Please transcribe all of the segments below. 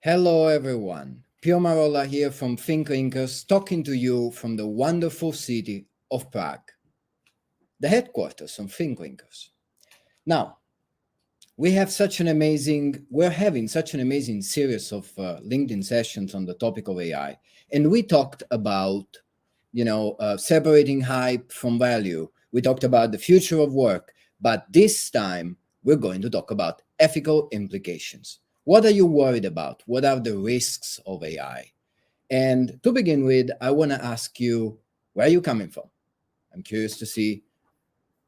Hello, everyone. Pio Marola here from ThinkLinkers, talking to you from the wonderful city of Prague, the headquarters of ThinkLinkers. Now, we're having such an amazing series of LinkedIn sessions on the topic of AI, and we talked about, separating hype from value. We talked about the future of work, but this time we're going to talk about ethical implications. What are you worried about? What are the risks of AI? And to begin with, I want to ask you, where are you coming from? I'm curious to see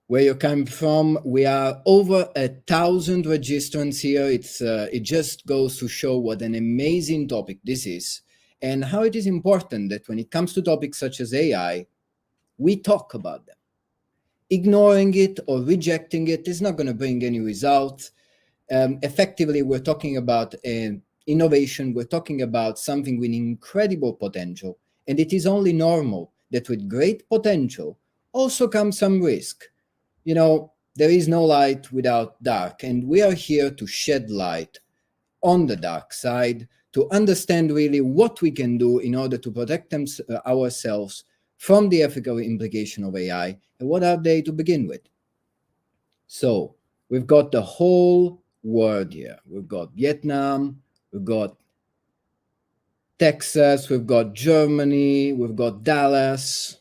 where you're coming from. We are over 1,000 registrants here. It just goes to show what an amazing topic this is and how it is important that when it comes to topics such as AI, we talk about them. Ignoring it or rejecting it is not going to bring any results. Effectively, we're talking about innovation. We're talking about something with incredible potential. And it is only normal that with great potential also comes some risk. There is no light without dark, and we are here to shed light on the dark side, to understand really what we can do in order to protect ourselves from the ethical implication of AI, and what are they to begin with. So we've got the whole world here. We've got Vietnam, we've got Texas, we've got Germany, we've got Dallas,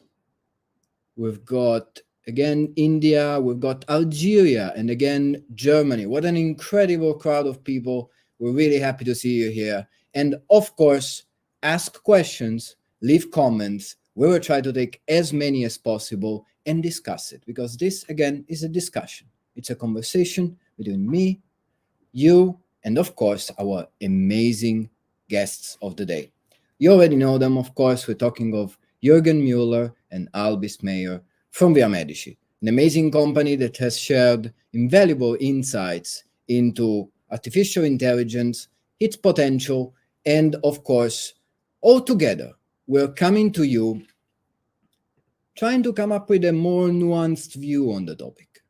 we've got again India, we've got Algeria, and again Germany. What an incredible crowd of people. We're really happy to see you here. And of course, ask questions, leave comments. We will try to take as many as possible and discuss it, because this again is a discussion. It's a conversation between me, you, and of course our amazing guests of the day. You already know them, of course. We're talking of Juergen Mueller and Bissmeyer from Viamedici, an amazing company that has shared invaluable insights into artificial intelligence, its potential, and of course, all together, we're coming to you trying to come up with a more nuanced view on the topic,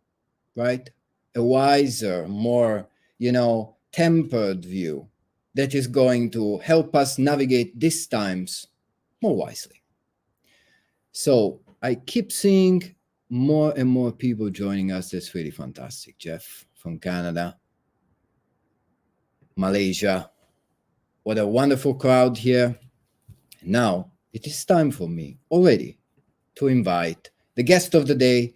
right? A wiser, more, tempered view that is going to help us navigate these times more wisely. So I keep seeing more and more people joining us. That's really fantastic. Jeff from Canada, Malaysia. What a wonderful crowd here. Now it is time for me already to invite the guest of the day,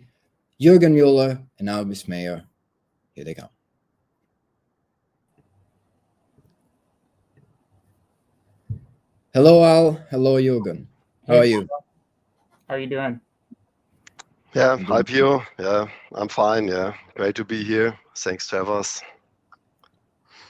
Juergen Mueller and Bissmeyer. Here they come. Hello, Al. Hello, Juergen. How are you? How are you doing? Yeah, hi Pio. Yeah, I'm fine. Yeah, great to be here. Thanks to have us.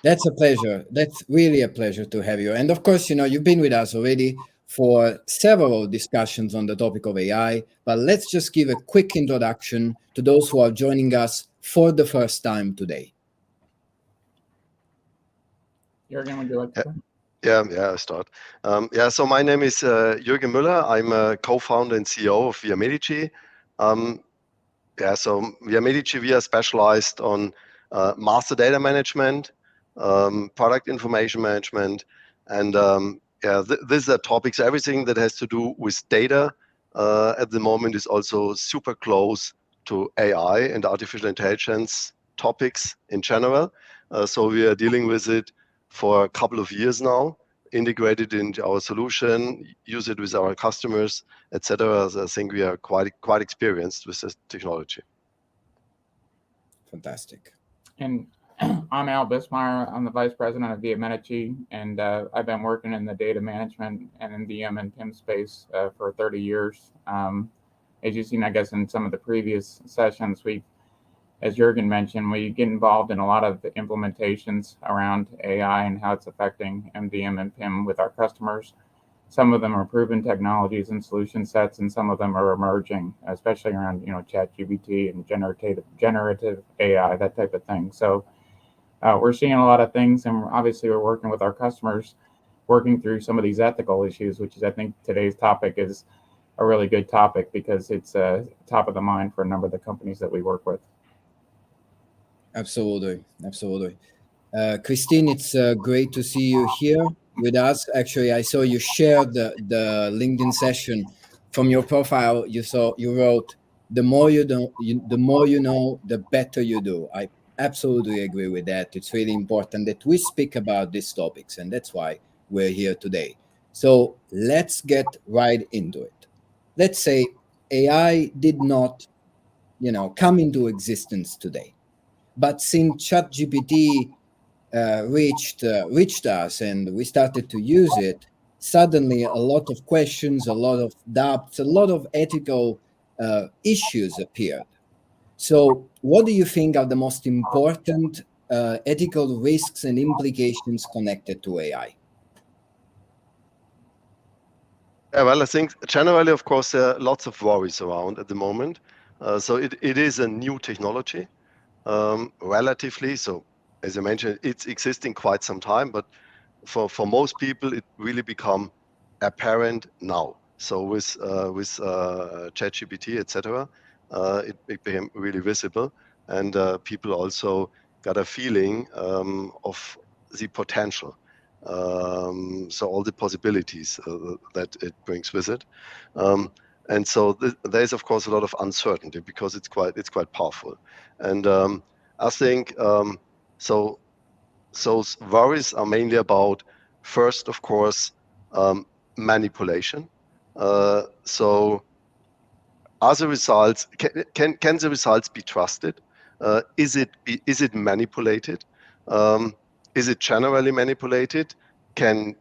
That's a pleasure. That's really a pleasure to have you. And of course, you've been with us already for several discussions on the topic of AI, but let's just give a quick introduction to those who are joining us for the first time today. Juergen, would you like to? I start. So my name is Juergen Müller. I'm a co-founder and CEO of Viamedici. So Viamedici, we are specialized on master data management, product information management, and these are topics. Everything that has to do with data at the moment is also super close to AI and artificial intelligence topics in general. So we are dealing with it for a couple of years now, integrated into our solution, use it with our customers, etc. I think we are quite experienced with this technology. Fantastic. And I'm Al Bissmeyer. I'm the vice president of Viamedici, and I've been working in the data management and in VM and PIM space for 30 years. As you've seen, I guess, in some of the previous sessions, as Juergen mentioned, we get involved in a lot of implementations around AI and how it's affecting MDM and PIM with our customers. Some of them are proven technologies and solution sets, and some of them are emerging, especially around ChatGPT and generative AI, that type of thing. So we're seeing a lot of things, and obviously we're working with our customers, working through some of these ethical issues, which is, I think, today's topic is a really good topic because it's top of the mind for a number of the companies that we work with. Absolutely. Christine, it's great to see you here with us. Actually, I saw you share the LinkedIn session. From your profile, you wrote, "The more you don't, the more you know, the better you do." I absolutely agree with that. It's really important that we speak about these topics, and that's why we're here today. So let's get right into it. Let's say AI did not, come into existence today, but since ChatGPT reached us and we started to use it, suddenly a lot of questions, a lot of doubts, a lot of ethical issues appeared. So, what do you think are the most important ethical risks and implications connected to AI? Yeah, well, I think generally, of course, there are lots of worries around at the moment. So it is a new technology, relatively. So as I mentioned, it's existing quite some time, but for most people, it really become apparent now. So with ChatGPT, etc., it became really visible, and people also got a feeling of the potential. So all the possibilities that it brings with it, and so there's of course a lot of uncertainty because it's quite powerful, and I think so. So worries are mainly about first, of course, manipulation. So are the results can the results be trusted? Is it manipulated? Is it generally manipulated? Can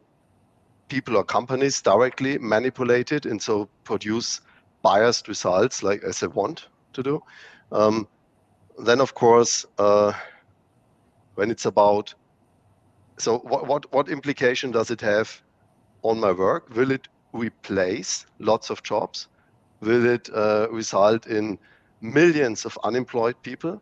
people or companies directly manipulate it and so produce biased results like as they want to do? Then of course, when it's about so what implication does it have on my work? Will it replace lots of jobs? Will it result in millions of unemployed people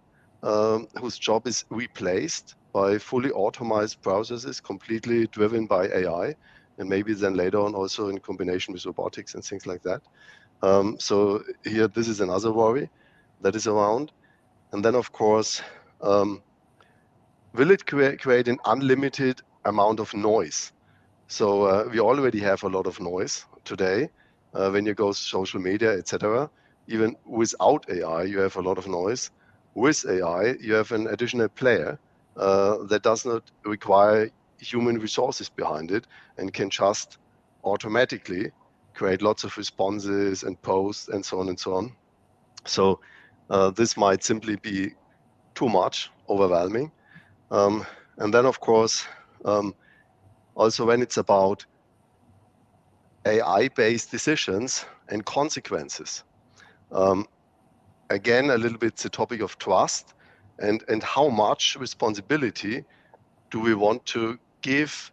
whose job is replaced by fully automated processes completely driven by AI, and maybe then later on also in combination with robotics and things like that? So here, this is another worry that is around. And then, of course, will it create an unlimited amount of noise? So we already have a lot of noise today when you go social media, etc. Even without AI, you have a lot of noise. With AI, you have an additional player that does not require human resources behind it and can just automatically create lots of responses and posts and so on and so on. So this might simply be too much, overwhelming. And then, of course, also when it's about AI-based decisions and consequences. Again, a little bit the topic of trust and how much responsibility do we want to give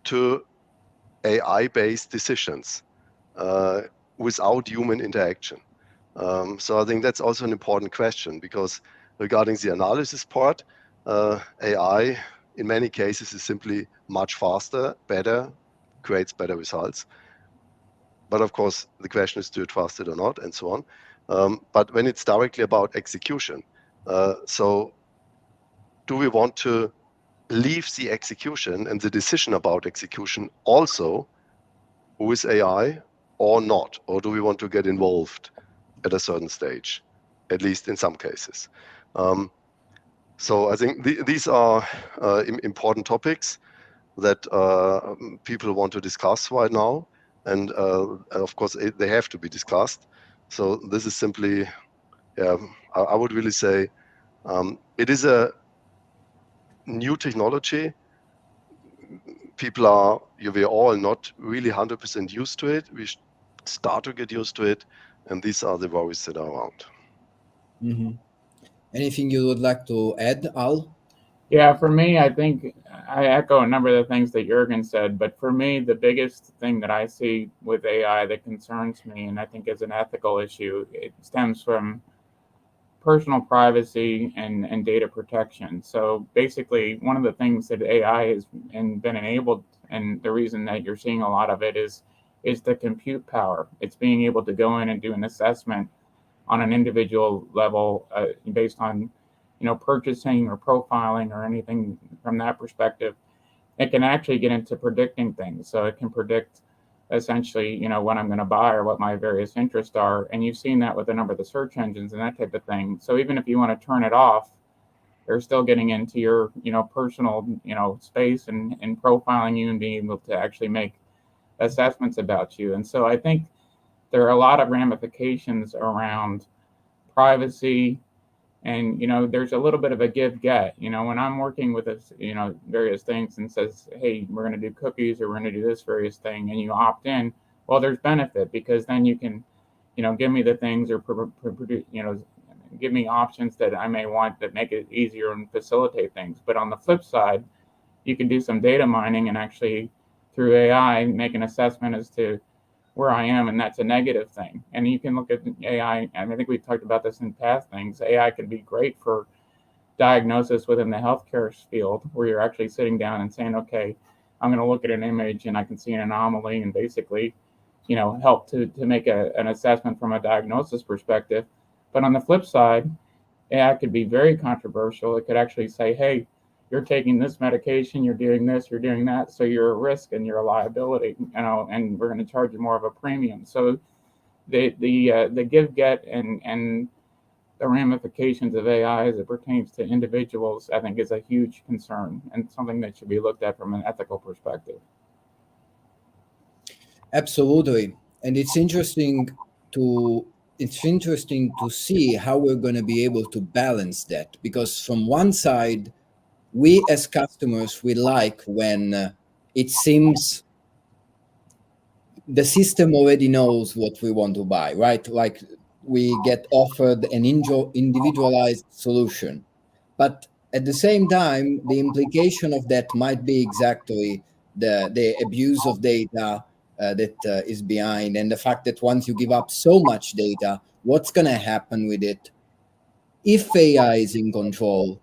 to AI-based decisions without human interaction? So I think that's also an important question because regarding the analysis part, AI in many cases is simply much faster, better, creates better results. But of course, the question is, do you trust it or not, and so on. But when it's directly about execution, so do we want to leave the execution and the decision about execution also with AI or not? Or do we want to get involved at a certain stage, at least in some cases? So I think these are important topics that people want to discuss right now. And of course, they have to be discussed. So this is simply, I would really say, it is a new technology. We're all not really 100% used to it. We start to get used to it. And these are the worries that are around. Mm-hmm. Anything you would like to add, Al? Yeah, for me, I think I echo a number of the things that Juergen said, but for me, the biggest thing that I see with AI that concerns me, and I think is an ethical issue, it stems from personal privacy and data protection. So basically, one of the things that AI has been enabled, and the reason that you're seeing a lot of it is the compute power. It's being able to go in and do an assessment on an individual level based on purchasing or profiling or anything from that perspective. It can actually get into predicting things. So it can predict essentially, what I'm going to buy or what my various interests are. And you've seen that with a number of the search engines and that type of thing. So even if you want to turn it off, they're still getting into your, personal, space and profiling you and being able to actually make assessments about you. And so I think there are a lot of ramifications around privacy. And, there's a little bit of a give get, when I'm working with this, various things and says, hey, we're going to do cookies or we're going to do this various thing, and you opt in, well, there's benefit because then you can, give me the things or give me options that I may want that make it easier and facilitate things. But on the flip side, you can do some data mining and actually through AI make an assessment as to where I am, and that's a negative thing. And you can look at AI, and I think we've talked about this in past things. AI can be great for diagnosis within the healthcare field, where you're actually sitting down and saying, okay, I'm going to look at an image and I can see an anomaly and basically, help to make an assessment from a diagnosis perspective. But on the flip side, AI could be very controversial. It could actually say, hey, you're taking this medication, you're doing this, you're doing that, so you're a risk and you're a liability, and we're going to charge you more of a premium. So the give get and the ramifications of AI as it pertains to individuals, I think, is a huge concern and something that should be looked at from an ethical perspective. Absolutely. And it's interesting to see how we're going to be able to balance that, because from one side, we as customers, we like when it seems the system already knows what we want to buy, right? Like we get offered an individualized solution. But at the same time, the implication of that might be exactly the abuse of data that is behind, and the fact that once you give up so much data, what's going to happen with it? If AI is in control,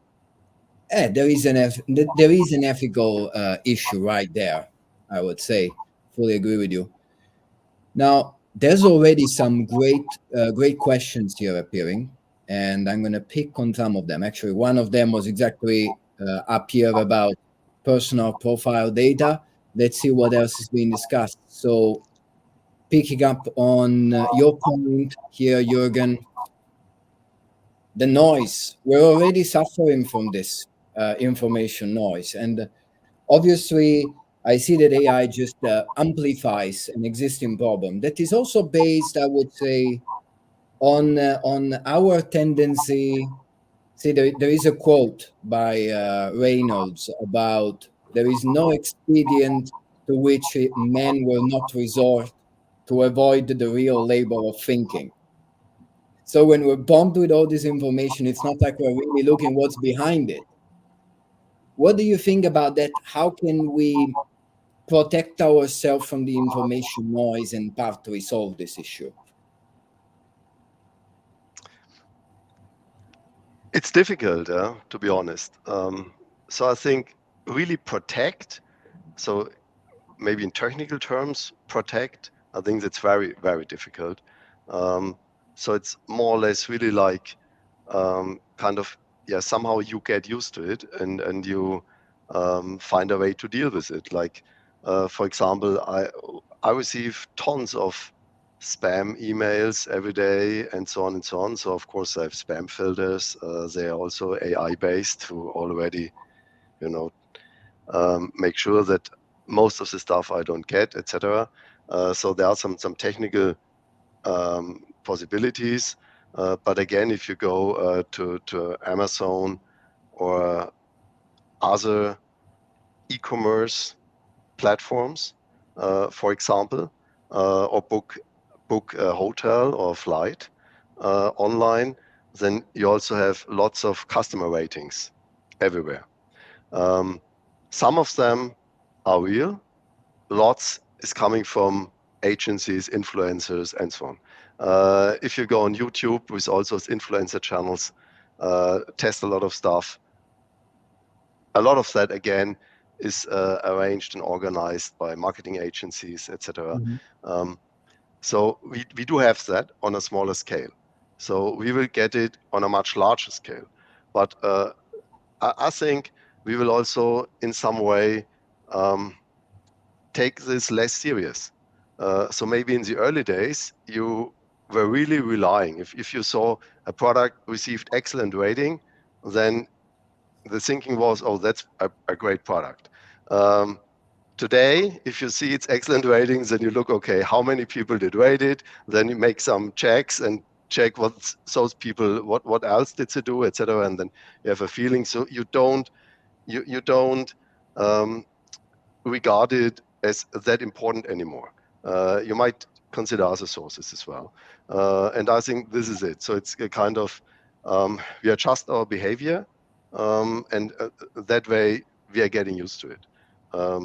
there is an ethical issue right there, I would say. Fully agree with you. Now, there's already some great questions here appearing, and I'm going to pick on some of them. Actually, one of them was exactly up here about personal profile data. Let's see what else is being discussed. So, picking up on your point here, Juergen, the noise. We're already suffering from this information noise. And obviously, I see that AI just amplifies an existing problem that is also based, I would say, on our tendency. See, there is a quote by Reynolds about there is no expedient to which men will not resort to avoid the real labor of thinking. So when we're bombed with all this information, it's not like we're really looking what's behind it. What do you think about that? How can we protect ourselves from the information noise and part to resolve this issue? It's difficult, to be honest. So I think really protect. So maybe in technical terms, protect. I think that's very, very difficult. So it's more or less really like kind of, somehow you get used to it and you find a way to deal with it. Like, for example, I receive tons of spam emails every day and so on and so on. So of course I have spam filters. They are also AI based to already, make sure that most of the stuff I don't get, etc. So there are some technical possibilities. But again, if you go to Amazon or other e-commerce platforms, for example, or book a hotel or a flight online, then you also have lots of customer ratings everywhere. Some of them are real. Lots is coming from agencies, influencers, and so on. If you go on YouTube with all those influencer channels, test a lot of stuff. A lot of that, again, is arranged and organized by marketing agencies, etc. So we do have that on a smaller scale. So we will get it on a much larger scale. But I think we will also, in some way, take this less serious. So maybe in the early days, you were really relying. If you saw a product received excellent rating, then the thinking was, oh, that's a great product. Today, if you see its excellent ratings, then you look, okay, how many people did rate it? Then you make some checks and check what those people, what else did they do, etc. And then you have a feeling. So you don't regard it as that important anymore. You might consider other sources as well. And I think this is it. So it's a kind of, we adjust our behavior, and that way we are getting used to it.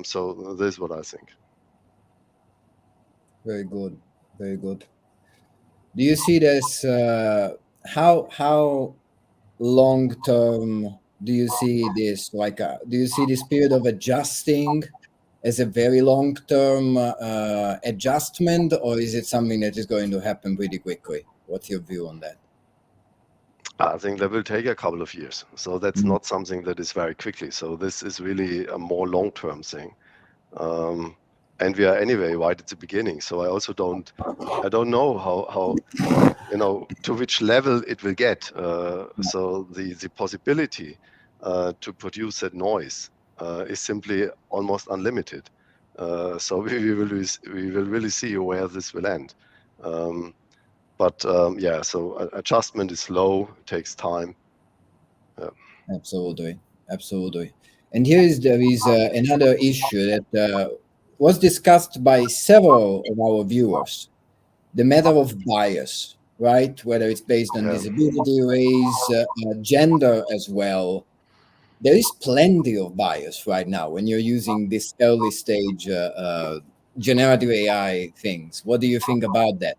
So this is what I think. Very good, very good. Do you see this? How long term do you see this? Like, do you see this period of adjusting as a very long term adjustment, or is it something that is going to happen pretty quickly? What's your view on that? I think that will take a couple of years. So that's not something that is very quickly. So this is really a more long-term thing. And we are anyway right at the beginning. So I don't know how to which level it will get. So the possibility to produce that noise is simply almost unlimited. So we will really see where this will end. But yeah, so adjustment is slow, takes time. Yeah. Absolutely, absolutely. And there is another issue that was discussed by several of our viewers: the matter of bias, right? Whether it's based on disability, race, gender as well. There is plenty of bias right now when you're using this early stage generative AI things. What do you think about that?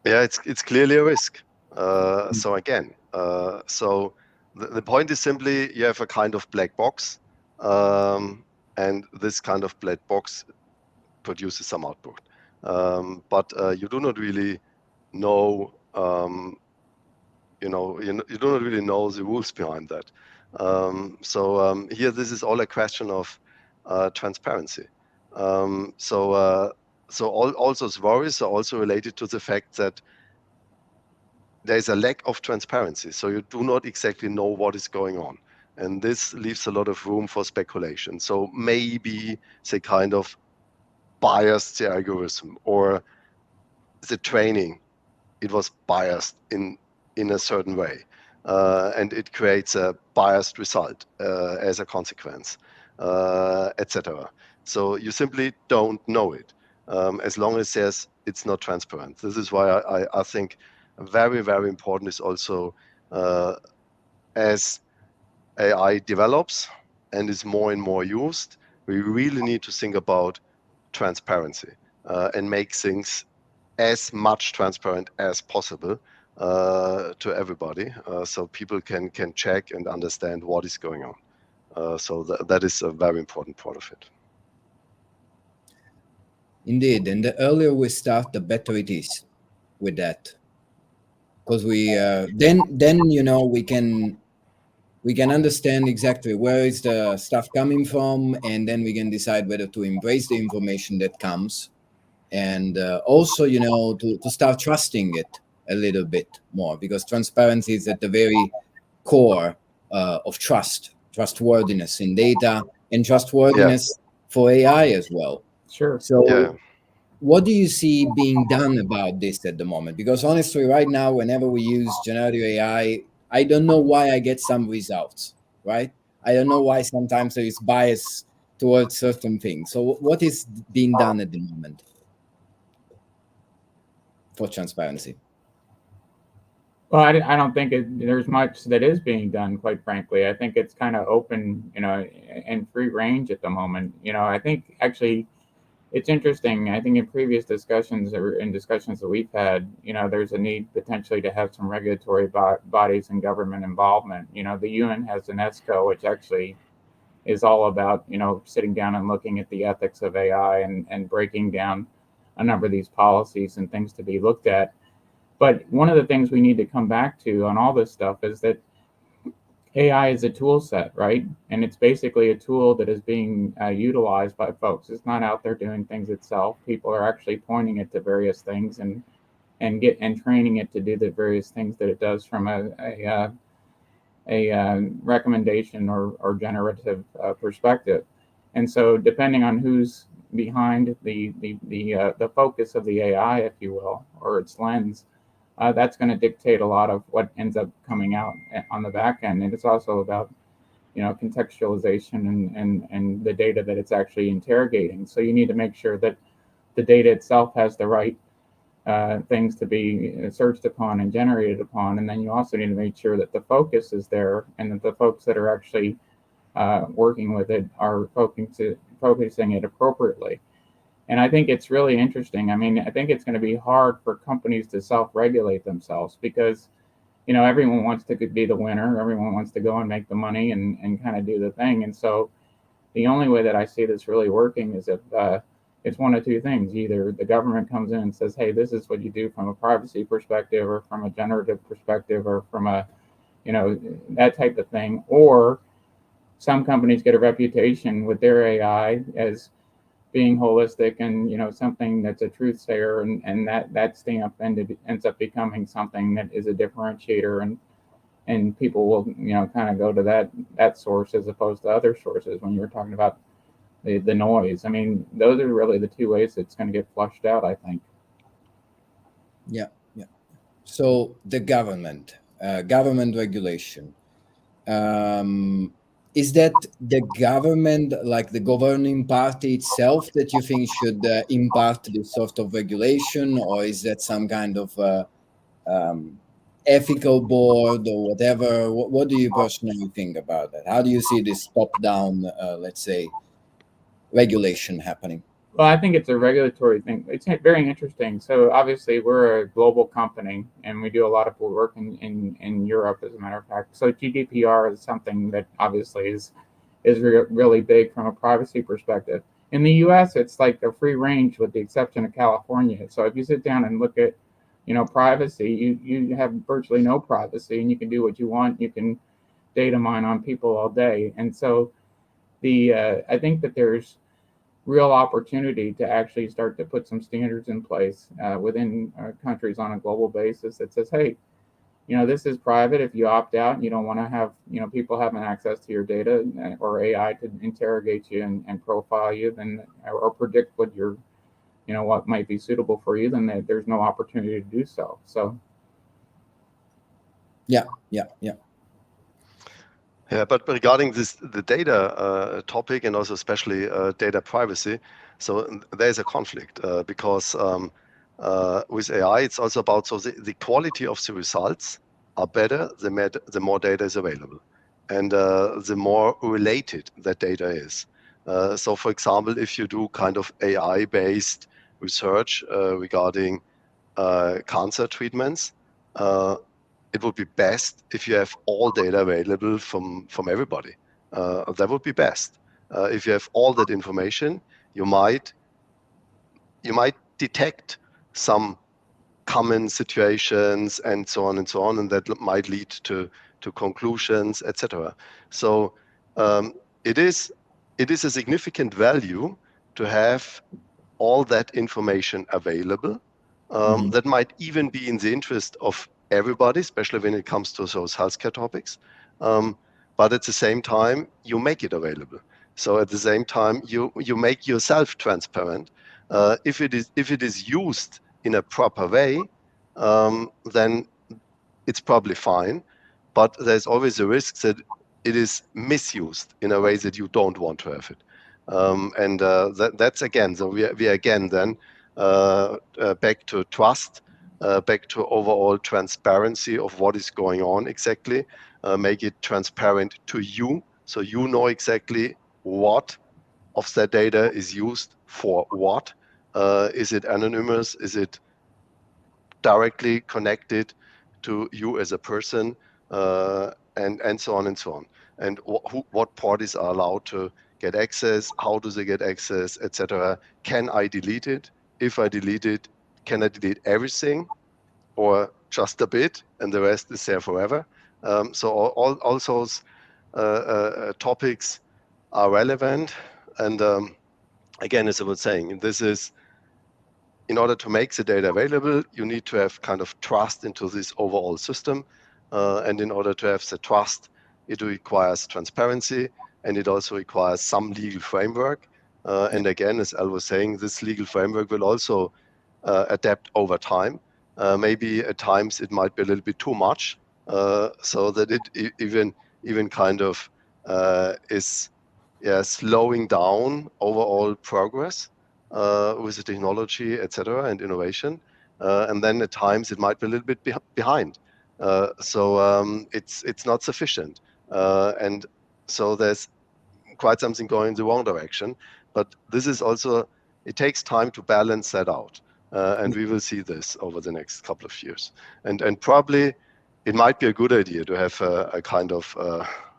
Yeah, it's clearly a risk. So again, so the point is simply you have a kind of black box, and this kind of black box produces some output. But you do not really know, you do not really know the rules behind that. So here, this is all a question of transparency. So all those worries are also related to the fact that there's a lack of transparency. So you do not exactly know what is going on. And this leaves a lot of room for speculation. So maybe they kind of biased the algorithm, or the training, it was biased in a certain way. And it creates a biased result as a consequence, etc. So you simply don't know it as long as it's not transparent. This is why I think very, very important is also as AI develops and is more and more used, we really need to think about transparency and make things as much transparent as possible to everybody, so people can check and understand what is going on. So that is a very important part of it. Indeed, and the earlier we start, the better it is with that, because we then we can understand exactly where is the stuff coming from, and then we can decide whether to embrace the information that comes, and also to start trusting it a little bit more, because transparency is at the very core of trustworthiness in data, and trustworthiness for AI as well. Sure. So what do you see being done about this at the moment? Because honestly, right now, whenever we use generative AI, I don't know why I get some results, right? I don't know why sometimes there is bias towards certain things. So what is being done at the moment for transparency? Well, I don't think there's much that is being done, quite frankly. I think it's kind of open, and free range at the moment. I think actually it's interesting. I think in previous discussions or in discussions that we've had, there's a need potentially to have some regulatory bodies and government involvement. The UN has an ESCO, which actually is all about, sitting down and looking at the ethics of AI and breaking down a number of these policies and things to be looked at. But one of the things we need to come back to on all this stuff is that AI is a tool set, right? And it's basically a tool that is being utilized by folks. It's not out there doing things itself. People are actually pointing it to various things and training it to do the various things that it does from a recommendation or generative perspective. And so, depending on who's behind the focus of the AI, if you will, or its lens, that's going to dictate a lot of what ends up coming out on the back end. And it's also about contextualization and the data that it's actually interrogating. So you need to make sure that the data itself has the right things to be searched upon and generated upon. And then you also need to make sure that the focus is there and that the folks that are actually working with it are focusing it appropriately. And I think it's really interesting. I mean, I think it's going to be hard for companies to self-regulate themselves because, everyone wants to be the winner. Everyone wants to go and make the money and kind of do the thing. And so the only way that I see this really working is if it's one of two things. Either the government comes in and says, hey, this is what you do from a privacy perspective or from a generative perspective or from a, that type of thing. Or some companies get a reputation with their AI as being holistic and something that's a truth sayer, and that stamp ends up becoming something that is a differentiator, and people will kind of go to that source as opposed to other sources when you're talking about the noise. I mean, those are really the two ways it's going to get flushed out, I think. Yeah. So the government regulation, is that the government, like the governing party itself, that you think should impart this sort of regulation, or is that some kind of ethical board or whatever? What do you personally think about that? How do you see this top-down, let's say, regulation happening? Well, I think it's a regulatory thing. It's very interesting. So obviously we're a global company and we do a lot of work in Europe, as a matter of fact. So GDPR is something that obviously is really big from a privacy perspective. In the US, it's like a free range with the exception of California. So if you sit down and look at, privacy, you have virtually no privacy and you can do what you want. You can data mine on people all day. And so I think that there's real opportunity to actually start to put some standards in place within countries on a global basis that says, hey, this is private. If you opt out and you don't want to have, people having access to your data or AI to interrogate you and profile you, then or predict what what might be suitable for you, then there's no opportunity to do so. So. Yeah. Yeah, but regarding the data topic and also especially data privacy, so there's a conflict because with AI, it's also about the quality of the results are better the more data is available, and the more related that data is. So, for example, if you do kind of AI-based research regarding cancer treatments, it would be best if you have all data available from everybody. That would be best. If you have all that information, you might detect some common situations and so on, and that might lead to conclusions, etc. So it is a significant value to have all that information available. That might even be in the interest of everybody, especially when it comes to those healthcare topics. But at the same time, you make it available. So at the same time, you make yourself transparent. If it is used in a proper way, then it's probably fine. But there's always a risk that it is misused in a way that you don't want to have it. And that's again, so we are again then back to trust, back to overall transparency of what is going on exactly, make it transparent to you so you know exactly what of that data is used for what. Is it anonymous? Is it directly connected to you as a person? And so on and so on. And what parties are allowed to get access? How do they get access, etc.? Can I delete it? If I delete it, can I delete everything? or just a bit, and the rest is there forever. So all those topics are relevant. And again, as I was saying, this is, in order to make the data available, you need to have kind of trust into this overall system. And in order to have the trust, it requires transparency, and it also requires some legal framework. And again, as Al was saying, this legal framework will also adapt over time. Maybe at times it might be a little bit too much, so that it even kind of is slowing down overall progress with the technology, etc., and innovation. And then at times it might be a little bit behind. So it's not sufficient. And so there's quite something going in the wrong direction. But this is also, it takes time to balance that out. And we will see this over the next couple of years. And probably it might be a good idea to have a kind of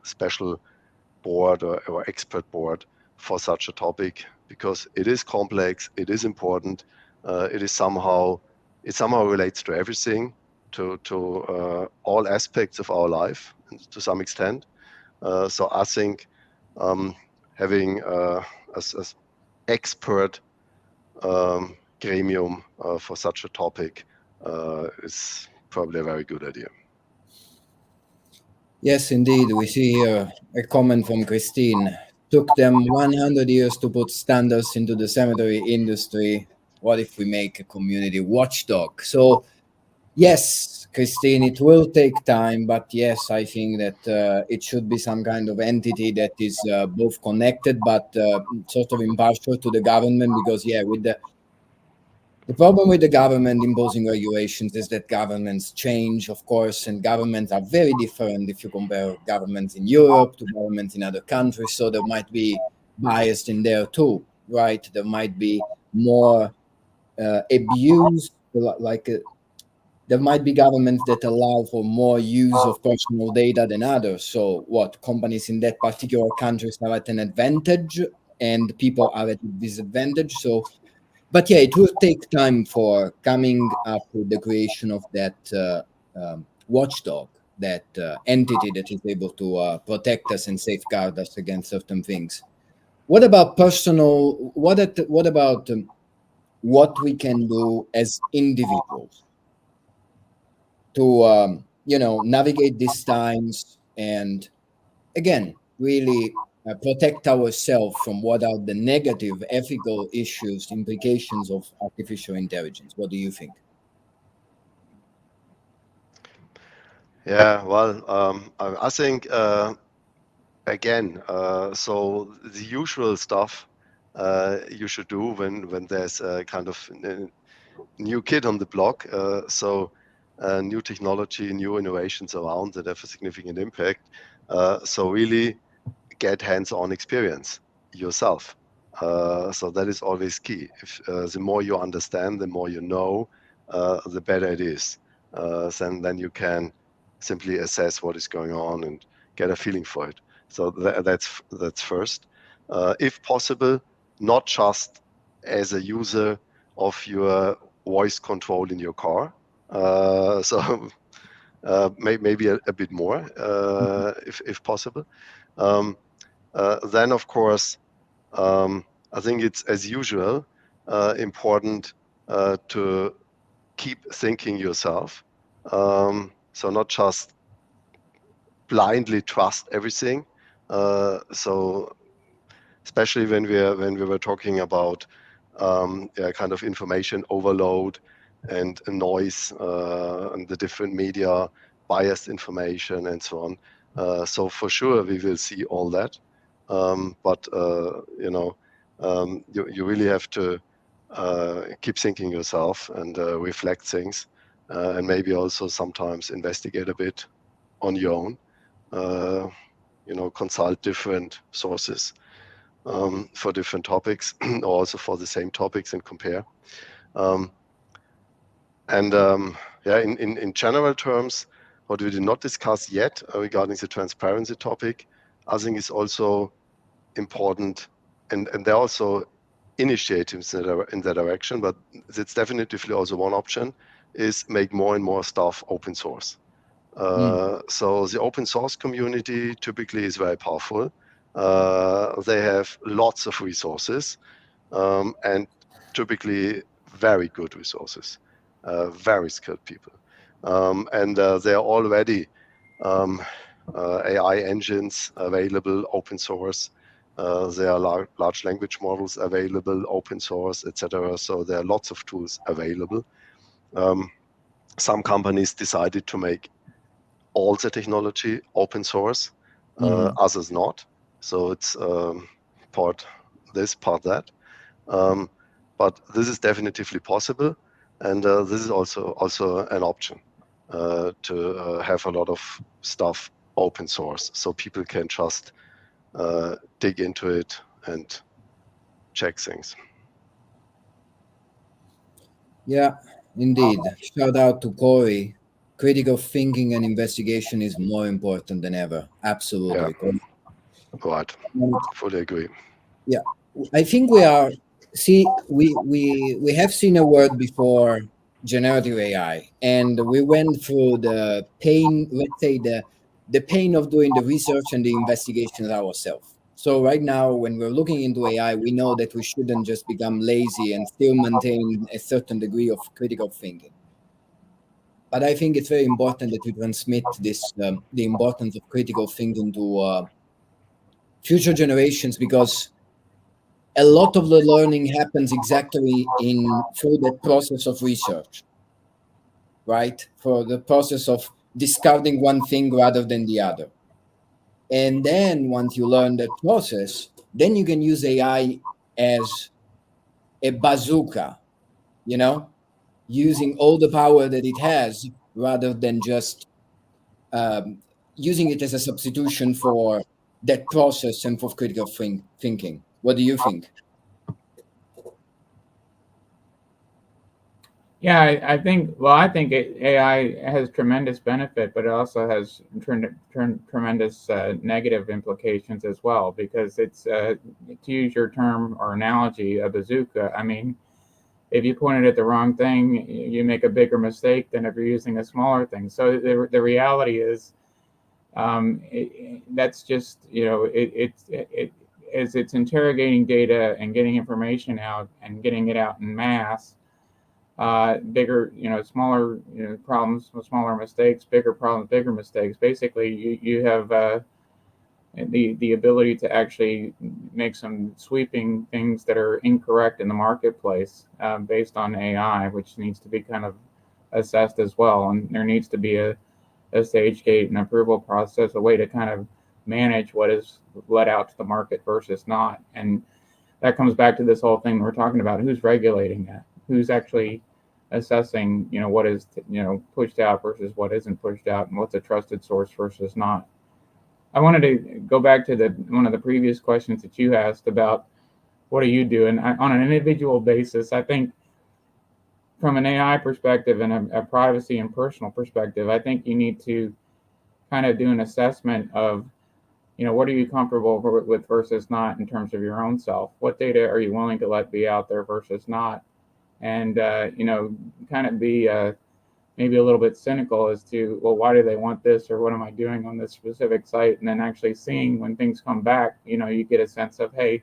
special board or expert board for such a topic, because it is complex, it is important, it somehow relates to everything, to all aspects of our life to some extent. So I think having as expert gremium for such a topic is probably a very good idea. Yes, indeed. We see here a comment from Christine. Took them 100 years to put standards into the cemetery industry. What if we make a community watchdog? So, yes, Christine, it will take time, but yes, I think that it should be some kind of entity that is both connected but sort of impartial to the government, because, yeah, with the problem with the government imposing regulations is that governments change, of course, and governments are very different if you compare governments in Europe to governments in other countries. So there might be bias in there too, right? There might be more abuse, there might be governments that allow for more use of personal data than others. So what, companies in that particular countries are at an advantage and people are at a disadvantage. So but yeah, it will take time for coming up with the creation of that watchdog, that entity that is able to protect us and safeguard us against certain things. What about personal? What about what we can do as individuals to navigate these times and again really protect ourselves from what are the negative ethical issues, implications of artificial intelligence? What do you think? Yeah, well, I think again, so the usual stuff you should do when there's a kind of new kid on the block. So new technology, new innovations around that have a significant impact. So really get hands-on experience yourself. So that is always key. If the more you understand, the more you know, the better it is. Then you can simply assess what is going on and get a feeling for it. So that's first. If possible, not just as a user of your voice control in your car. So maybe a bit more, if possible. Then, of course, I think it's, as usual, important to keep thinking yourself. So not just blindly trust everything. So especially when we were talking about kind of information overload and noise and the different media, biased information, and so on. So for sure we will see all that, but you really have to keep thinking yourself and reflect things, and maybe also sometimes investigate a bit on your own. Consult different sources for different topics, or also for the same topics, and compare. In general terms, what we did not discuss yet regarding the transparency topic, I think is also important, and there are also initiatives in that direction, but it's definitely also one option, is make more and more stuff open source. So the open source community typically is very powerful. They have lots of resources, and typically very good resources, very skilled people. And there are already AI engines available, open source. There are large language models available, open source, etc. So there are lots of tools available. Some companies decided to make all the technology open source, others not. So it's part this, part that. But this is definitively possible, and this is also an option to have a lot of stuff open source, so people can just dig into it and check things. Yeah, indeed. Shout out to Corey. Critical thinking and investigation is more important than ever. Absolutely. Yeah, right. Fully agree. Yeah, I think we have seen a word before, generative AI, and we went through the pain, let's say the pain of doing the research and the investigations ourselves. So right now, when we're looking into AI, we know that we shouldn't just become lazy and still maintain a certain degree of critical thinking. But I think it's very important that we transmit this, the importance of critical thinking to future generations, because a lot of the learning happens exactly through the process of research, right? For the process of discarding one thing rather than the other. And then once you learn that process, then you can use AI as a bazooka, using all the power that it has rather than just using it as a substitution for that process and for critical thinking. What do you think? Yeah, I think. Well, I think AI has tremendous benefit, but it also has tremendous negative implications as well. Because it's, to use your term or analogy, a bazooka. I mean, if you point it at the wrong thing, you make a bigger mistake than if you're using a smaller thing. So the reality is, that's just, as it's interrogating data and getting information out and getting it out in mass. Bigger, smaller, problems, smaller mistakes, bigger problems, bigger mistakes. Basically, you have the ability to actually make some sweeping things that are incorrect in the marketplace based on AI, which needs to be kind of assessed as well. And there needs to be a stage gate and approval process, a way to kind of manage what is let out to the market versus not. And that comes back to this whole thing we're talking about: who's regulating that, who's actually assessing, what is, pushed out versus what isn't pushed out, and what's a trusted source versus not. I wanted to go back to one of the previous questions that you asked about what do you do, and on an individual basis, I think from an AI perspective and a privacy and personal perspective, I think you need to kind of do an assessment of, what are you comfortable with versus not in terms of your own self. What data are you willing to let be out there versus not? And, kind of be maybe a little bit cynical as to, well, why do they want this, or what am I doing on this specific site? And then actually seeing when things come back, you get a sense of, hey,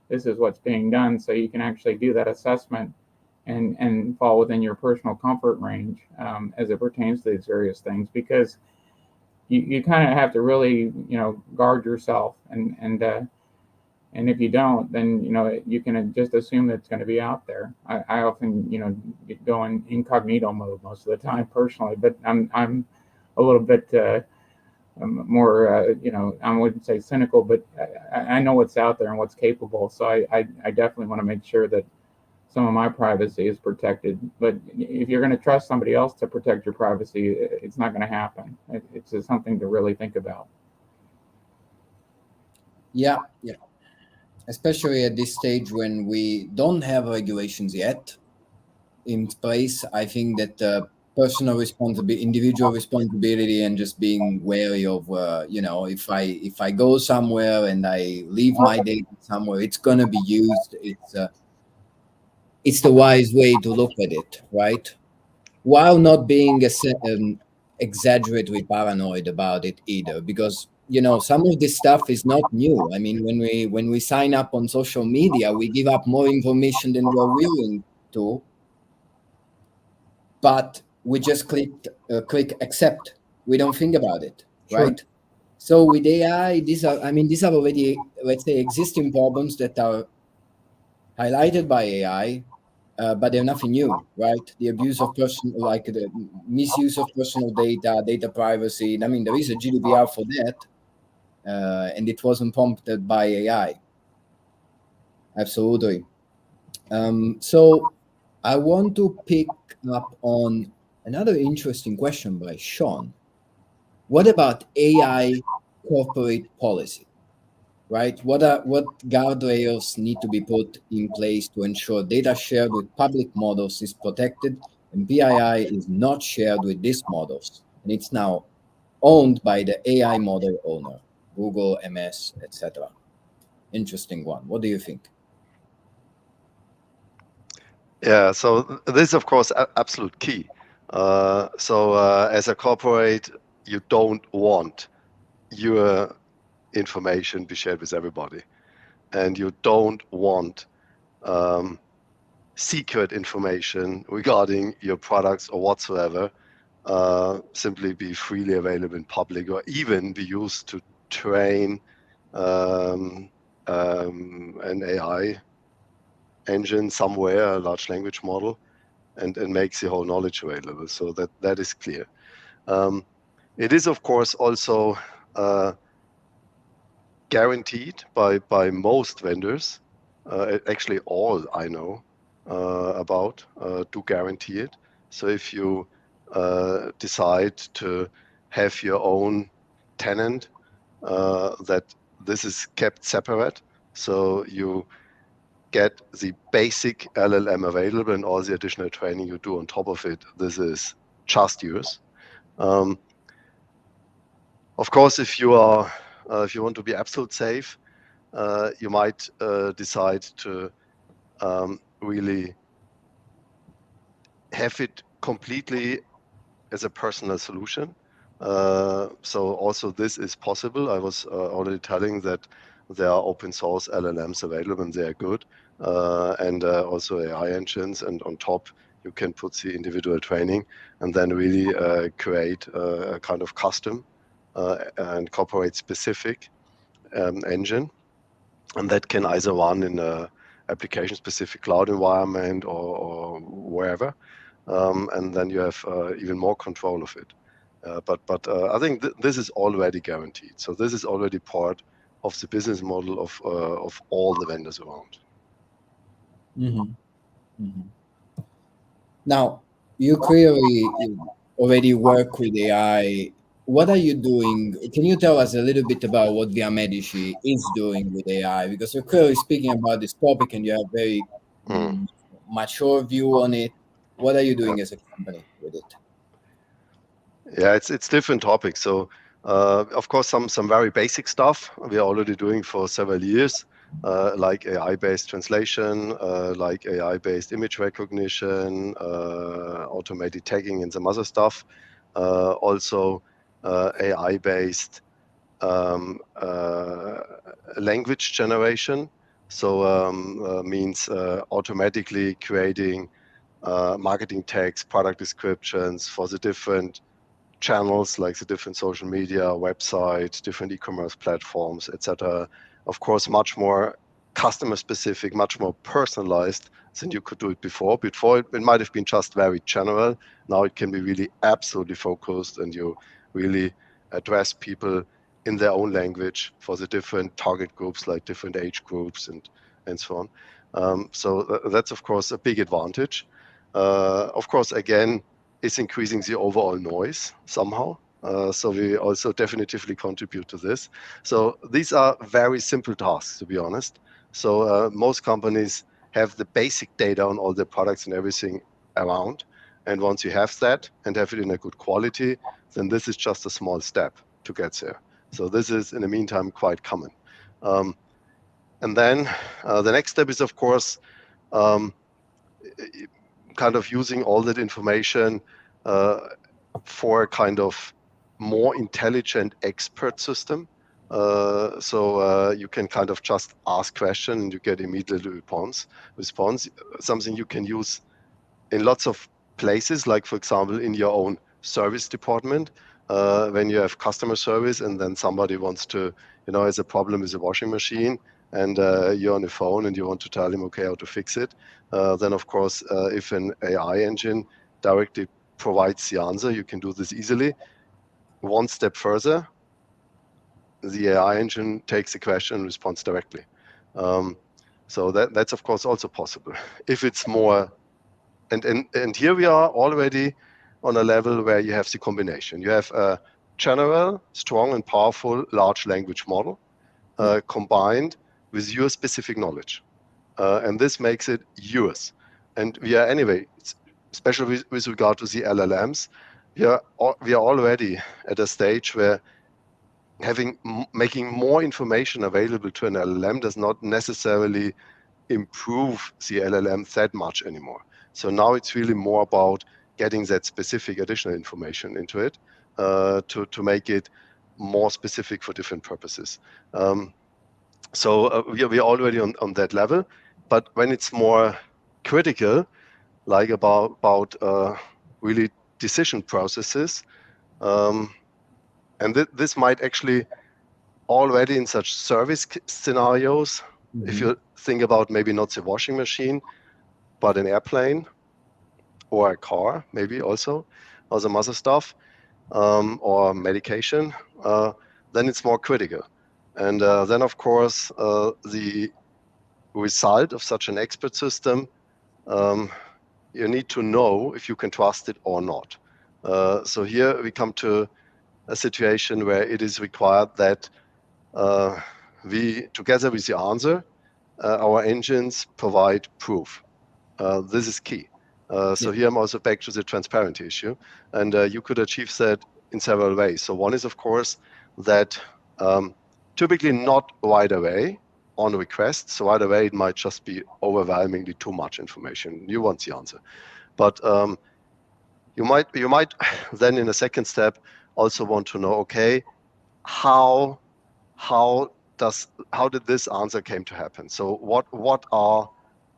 this is what's being done. So you can actually do that assessment and fall within your personal comfort range as it pertains to these various things, because you kind of have to really, guard yourself. And if you don't, then, you can just assume that it's going to be out there. I often, go in incognito mode most of the time personally, but I'm a little bit more, I wouldn't say cynical, but I know what's out there and what's capable. So I definitely want to make sure that some of my privacy is protected. But if you're going to trust somebody else to protect your privacy, it's not going to happen. It's just something to really think about. Yeah. Especially at this stage when we don't have regulations yet in place, I think that personal responsibility, individual responsibility, and just being wary of, if I go somewhere and I leave my data somewhere, it's gonna be used. It's the wise way to look at it, right? while not being exaggeratedly paranoid about it either, because some of this stuff is not new. I mean, when we sign up on social media, we give up more information than we're willing to, but we just click accept. We don't think about it, Sure. right? So with AI, these are already, let's say, existing problems that are highlighted by AI, but they're nothing new, right? The abuse of like the misuse of personal data, data privacy. I mean, there is a GDPR for that, and it wasn't prompted by AI. Absolutely. So I want to pick up on another interesting question by Sean. What about AI corporate policy? Right? What guardrails need to be put in place to ensure data shared with public models is protected and PII is not shared with these models, and it's now owned by the AI model owner, Google, MS, etc. Interesting one. What do you think? Yeah, so this is of course absolute key. As a corporate, you don't want your information be shared with everybody, and you don't want secret information regarding your products or whatsoever simply be freely available in public, or even be used to train an AI engine somewhere, a large language model, and makes the whole knowledge available. So that is clear. It is of course also guaranteed by most vendors. Actually, all I know about do guarantee it. So if you decide to have your own tenant, that this is kept separate. So you get the basic LLM available, and all the additional training you do on top of it, this is just yours. Of course, if you want to be absolute safe, you might decide to really have it completely as a personal solution. So also this is possible. I was already telling that there are open source LLMs available, and they are good, and also AI engines, and on top you can put the individual training and then really create a kind of custom and corporate specific engine, and that can either run in a application specific cloud environment or wherever, and then you have even more control of it. But I think this is already guaranteed. So this is already part of the business model of all the vendors around. Mm-hmm. Mm-hmm. Now, you clearly already work with AI. What are you doing? Can you tell us a little bit about what Viamedici is doing with AI? Because you're clearly speaking about this topic and you have very Mm. mature view on it. What are you doing as a company with it? Yeah, it's different topics. So of course some very basic stuff we are already doing for several years, like AI-based translation, like AI-based image recognition, automated tagging, and some other stuff. Also AI-based language generation. So means automatically creating marketing tags, product descriptions for the different channels, like the different social media, websites, different e-commerce platforms, etc. Of course, much more customer specific, much more personalized than you could do it before. Before it might have been just very general. Now it can be really absolutely focused, and you really address people in their own language for the different target groups, like different age groups and so on. So that's of course a big advantage. Of course, again, it's increasing the overall noise somehow. So we also definitively contribute to this. So these are very simple tasks, to be honest. So most companies have the basic data on all their products and everything around. And once you have that and have it in a good quality, then this is just a small step to get there. So this is, in the meantime, quite common. And then the next step is, of course, kind of using all that information for a kind of more intelligent expert system. So you can kind of just ask question and you get immediate response. Something you can use in lots of places, like for example in your own service department, when you have customer service and then somebody wants to, has a problem with a washing machine, and you're on the phone and you want to tell him, okay, how to fix it. Then of course, if an AI engine directly provides the answer, you can do this easily. One step further, the AI engine takes the question and responds directly. So that's of course also possible. If it's more, and here we are already on a level where you have the combination. You have a general, strong and powerful large language model combined with your specific knowledge. And this makes it yours. And we are anyway, especially with regard to the LLMs, we are already at a stage where making more information available to an LLM does not necessarily improve the LLM that much anymore. So now it's really more about getting that specific additional information into it to make it more specific for different purposes. So we are already on that level. But when it's more critical, like about really decision processes, and this might actually already in such service scenarios, if you think about maybe not the washing machine, but an airplane or a car, maybe also, or some other stuff, or medication, then it's more critical. And then, of course, the result of such an expert system, you need to know if you can trust it or not. So here we come to a situation where it is required that we, together with the answer, our engines provide proof. This is key. So here I'm also back to the transparency issue, and you could achieve that in several ways. So one is, of course, that typically not right away on request. So right away it might just be overwhelmingly too much information. You want the answer, but you might then in a second step also want to know, okay, how did this answer came to happen? So what are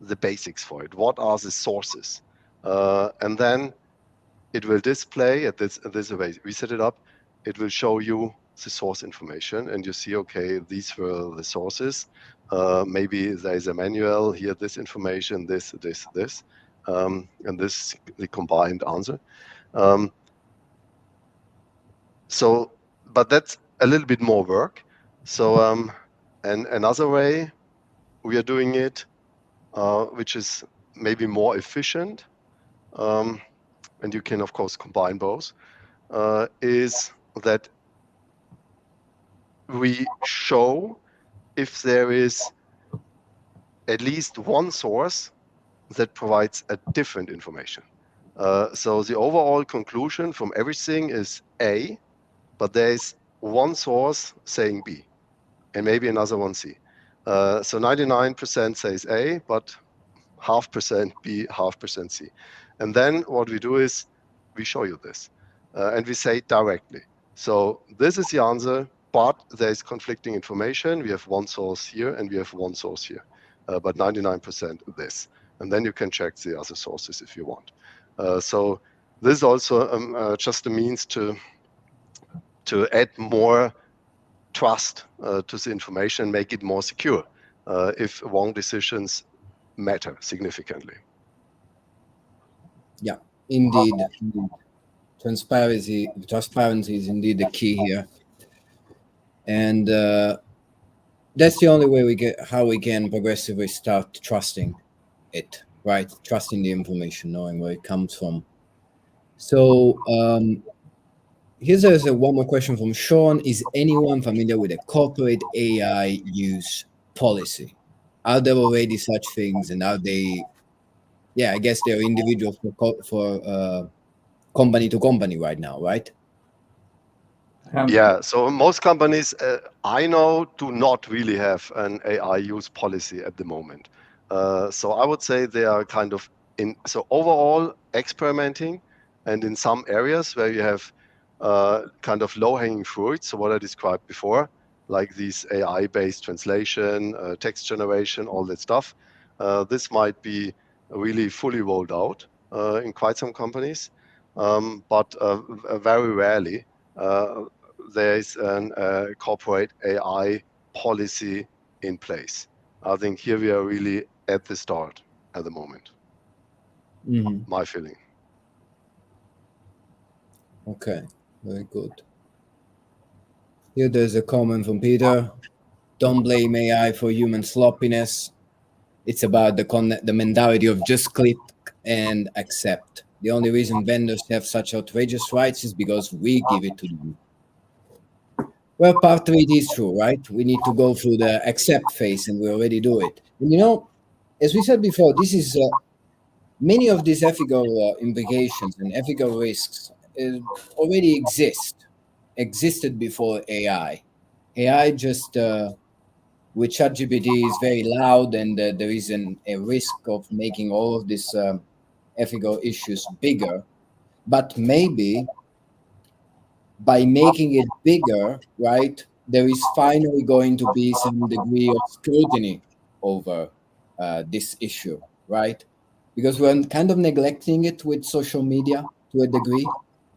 the basics for it? What are the sources? And then it will display at this way we set it up. It will show you the source information, and you see, okay, these were the sources. Maybe there is a manual here. This information, this, and this the combined answer. So, but that's a little bit more work. So, and another way we are doing it, which is maybe more efficient, and you can of course combine both, is that we show if there is at least one source that provides a different information. So the overall conclusion from everything is A, but there is one source saying B, and maybe another one C. So 99% says A, but 0.5% B, 0.5% C. And then what we do is we show you this, and we say directly. So this is the answer, but there is conflicting information. We have one source here and we have one source here, but 99% this. And then you can check the other sources if you want. So this is also just a means to add more trust to the information, make it more secure if wrong decisions matter significantly. Yeah, indeed. Transparency is indeed the key here, and that's the only way how we can progressively start trusting it, right? Trusting the information, knowing where it comes from. So here's one more question from Sean. Is anyone familiar with a corporate AI use policy? Are there already such things, and are they? Yeah, I guess they're individual for company to company right now, right? Yeah, so most companies I know do not really have an AI use policy at the moment. So I would say they are kind of So overall experimenting, and in some areas where you have kind of low-hanging fruit, so what I described before, like these AI-based translation, text generation, all that stuff, this might be really fully rolled out in quite some companies, but very rarely there is a corporate AI policy in place. I think here we are really at the start at the moment. My feeling. Okay, very good. Here there's a comment from Peter. Don't blame AI for human sloppiness. It's about the mentality of just click and accept. The only reason vendors have such outrageous rights is because we give it to them. Well, partly it is true, right? We need to go through the accept phase, and we already do it. And as we said before, this is many of these ethical implications and ethical risks already existed before AI. AI just with ChatGPT is very loud, and there is a risk of making all of these ethical issues bigger. But maybe by making it bigger, right, there is finally going to be some degree of scrutiny over this issue, right? Because we're kind of neglecting it with social media to a degree.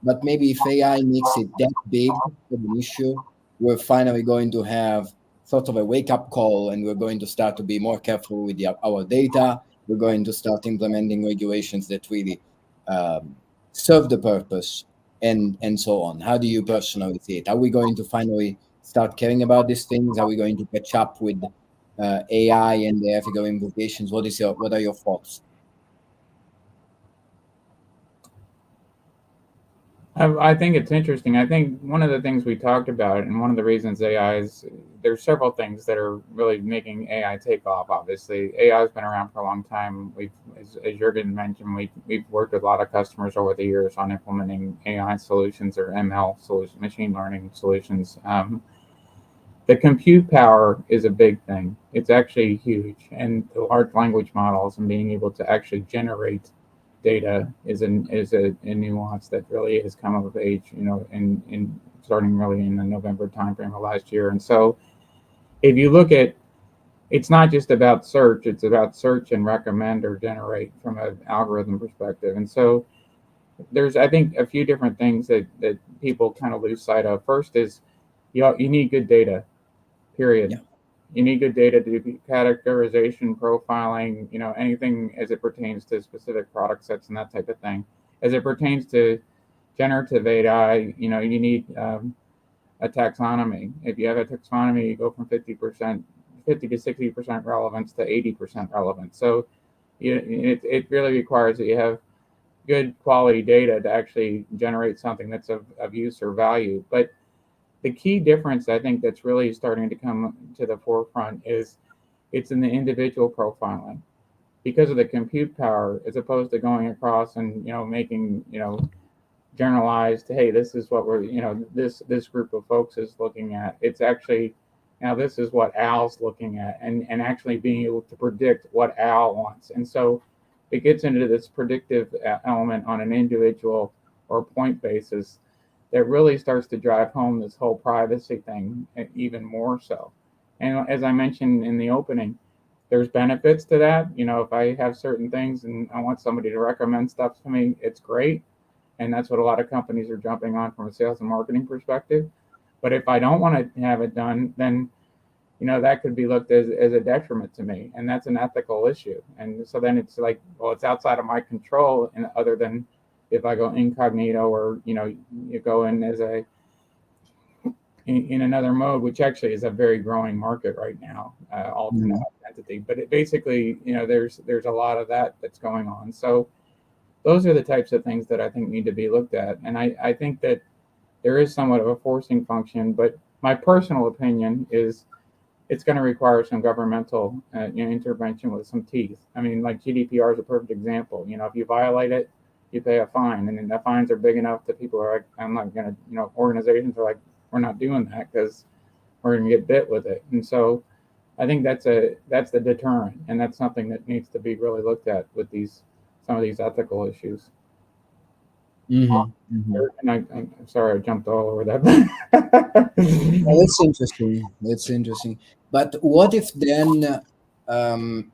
But maybe if AI makes it that big of an issue, we're finally going to have sort of a wake up call, and we're going to start to be more careful with our data. We're going to start implementing regulations that really serve the purpose and so on. How do you personally see it? Are we going to finally start caring about these things? Are we going to catch up with AI and the ethical implications? What are your thoughts? I think it's interesting. I think one of the things we talked about, and one of the reasons AI is, there's several things that are really making AI take off. Obviously, AI has been around for a long time. As Juergen mentioned, we've worked with a lot of customers over the years on implementing AI solutions or ML solutions, machine learning solutions. The compute power is a big thing. It's actually huge, and the large language models and being able to actually generate data is a nuance that really has come of age, in starting really in the November timeframe of last year. And so, if you look at, it's not just about search; it's about search and recommend or generate from an algorithm perspective. And so, there's, I think, a few different things that people kind of lose sight of. First is you need good data. Period. Yeah. You need good data to do categorization, profiling, anything as it pertains to specific product sets and that type of thing. As it pertains to generative AI, you need a taxonomy. If you have a taxonomy, you go from 50 to 60% relevance to 80% relevance. So it really requires that you have good quality data to actually generate something that's of use or value. But the key difference, I think, that's really starting to come to the forefront is it's in the individual profiling. Because of the compute power, as opposed to going across and making generalized, hey, this is what we're this group of folks is looking at. It's actually, now this is what Al's looking at, and actually being able to predict what Al wants. And so it gets into this predictive element on an individual or point basis that really starts to drive home this whole privacy thing even more so. And as I mentioned in the opening, there's benefits to that. If I have certain things and I want somebody to recommend stuff to me, it's great. And that's what a lot of companies are jumping on from a sales and marketing perspective. But if I don't want to have it done, then that could be looked as a detriment to me, and that's an ethical issue. And so then it's like, well, it's outside of my control, and other than if I go incognito or you go in as in another mode, which actually is a very growing market right now, alternate identity. But it basically, there's a lot of that's going on. So those are the types of things that I think need to be looked at, and I think that there is somewhat of a forcing function. But my personal opinion is it's going to require some governmental intervention with some teeth. I mean, like GDPR is a perfect example. If you violate it, you pay a fine, and then the fines are big enough that people are like, I'm not going to, organizations are like, we're not doing that because we're going to get bit with it. And so I think that's the deterrent, and that's something that needs to be really looked at with these some of these ethical issues. Mm-hmm. And I'm sorry, I jumped all over that. Well, that's interesting. That's interesting. But what if then, um,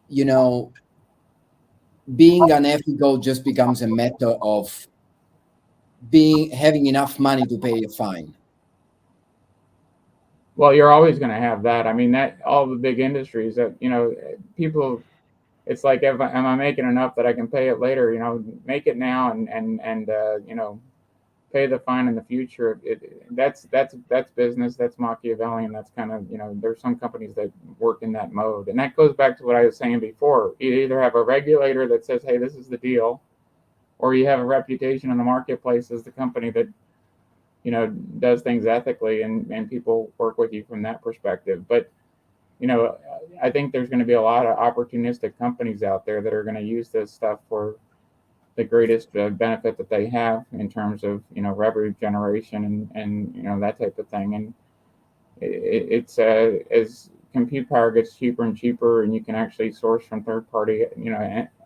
you know, being unethical just becomes a matter of having enough money to pay a fine? Well, you're always going to have that. I mean, that all the big industries that, people, it's like, am I making enough that I can pay it later? Make it now and pay the fine in the future. That's business. That's Machiavellian. That's kind of, there's some companies that work in that mode, and that goes back to what I was saying before. You either have a regulator that says, hey, this is the deal, or you have a reputation in the marketplace as the company that does things ethically, and people work with you from that perspective. But I think there's going to be a lot of opportunistic companies out there that are going to use this stuff for the greatest benefit that they have in terms of revenue generation and that type of thing. And it's as compute power gets cheaper and cheaper, and you can actually source from third party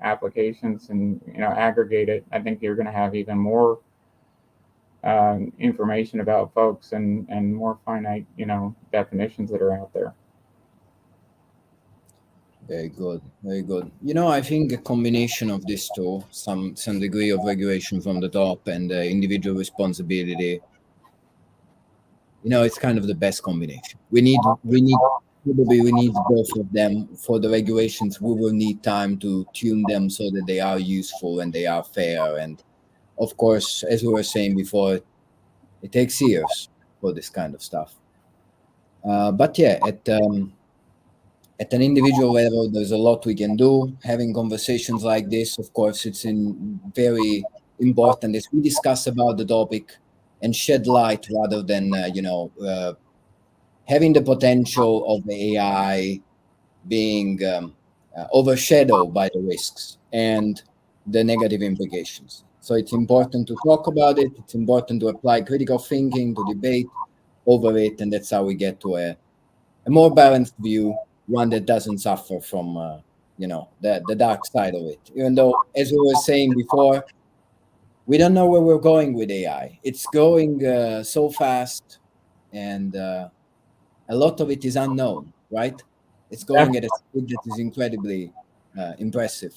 applications and aggregate it, I think you're going to have even more information about folks and more finite definitions that are out there. Very good, very good. I think a combination of these two, some degree of regulation from the top and individual responsibility, it's kind of the best combination. We need both of them. For the regulations, we will need time to tune them so that they are useful and they are fair. And of course, as we were saying before, it takes years for this kind of stuff. But yeah, at an individual level, there's a lot we can do. Having conversations like this, of course, it's very important as we discuss about the topic and shed light rather than, having the potential of the AI being overshadowed by the risks and the negative implications. So it's important to talk about it. It's important to apply critical thinking, to debate over it, and that's how we get to a more balanced view, one that doesn't suffer from the dark side of it. Even though, as we were saying before, we don't know where we're going with AI. It's going so fast, and a lot of it is unknown, right? It's going at a speed that is incredibly impressive.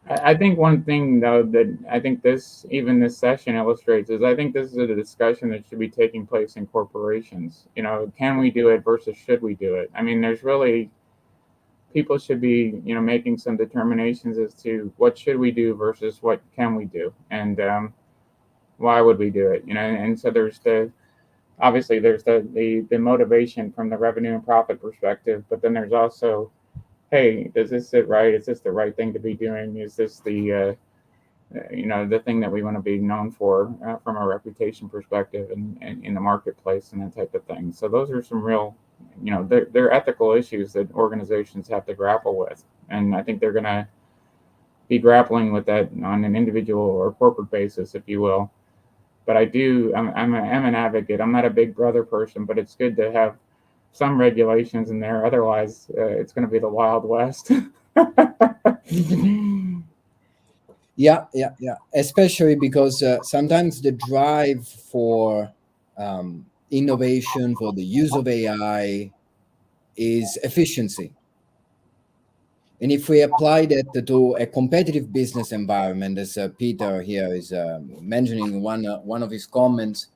I think one thing though that I think this session illustrates is I think this is a discussion that should be taking place in corporations. Can we do it versus should we do it? I mean, there's really people should be making some determinations as to what should we do versus what can we do, and why would we do it? And so there's obviously there's the motivation from the revenue and profit perspective, but then there's also, hey, does this sit right? Is this the right thing to be doing? Is this the the thing that we want to be known for from a reputation perspective and in the marketplace and that type of thing? So those are some real, they're ethical issues that organizations have to grapple with, and I think they're going to be grappling with that on an individual or corporate basis, if you will. But I'm an advocate. I'm not a big brother person, but it's good to have some regulations in there. Otherwise, it's going to be the Wild West. Yeah. Especially because sometimes the drive for innovation, for the use of AI, is efficiency. And if we apply that to a competitive business environment, as Peter here is mentioning in one of his comments,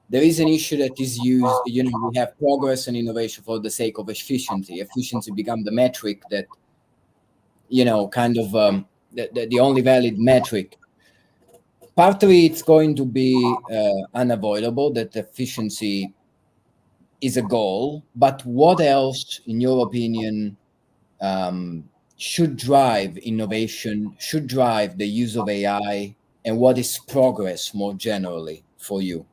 there is an issue that is used. We have progress and innovation for the sake of efficiency. Efficiency become the metric that, kind of the only valid metric. Partly, it's going to be unavoidable that efficiency is a goal. But what else, in your opinion, should drive innovation, should drive the use of AI, and what is progress more generally for you?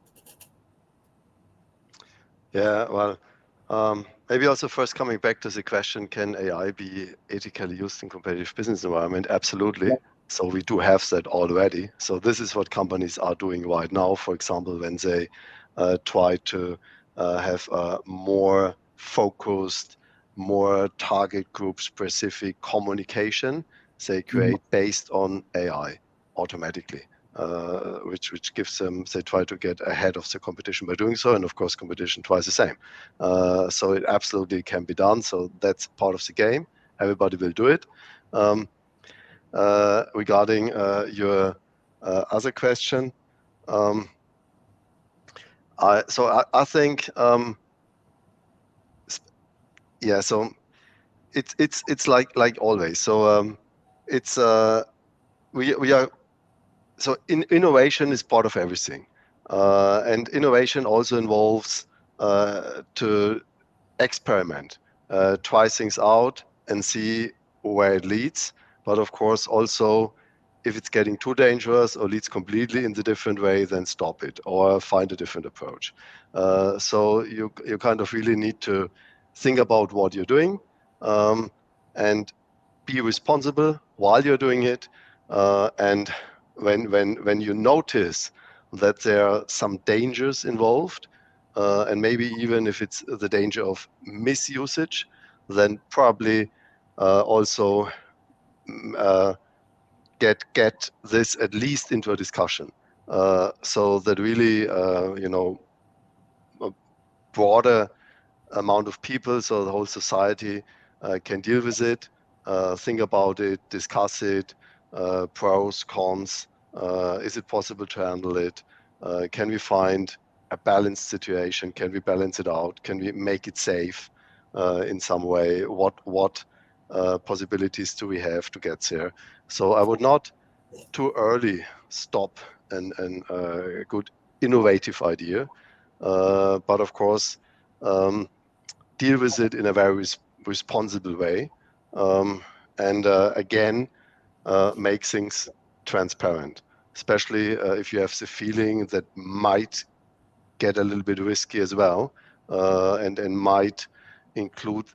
Yeah, well, maybe also first coming back to the question, can AI be ethically used in competitive business environment? Absolutely. Yeah. So we do have that already. So this is what companies are doing right now. For example, when they try to have a more focused, more target group specific communication. they create based on AI automatically, which gives them, they try to get ahead of the competition by doing so, and of course competition twice the same. So it absolutely can be done. So that's part of the game. Everybody will do it. Regarding your other question, I think yeah. So it's like always. So it's we are, so innovation is part of everything, and innovation also involves to experiment, try things out and see where it leads. But of course, also, if it's getting too dangerous or leads completely in the different way, then stop it or find a different approach. So you kind of really need to think about what you're doing, and be responsible while you're doing it. And when you notice that there are some dangers involved, and maybe even if it's the danger of misusage, then probably also get this at least into a discussion, so that really a broader amount of people, so the whole society can deal with it, think about it, discuss it, pros, cons, is it possible to handle it, can we find a balanced situation, can we balance it out, can we make it safe in some way, what possibilities do we have to get there. So I would not too early stop a good innovative idea, but of course deal with it in a very responsible way, and again make things transparent, especially if you have the feeling that might get a little bit risky as well, and might include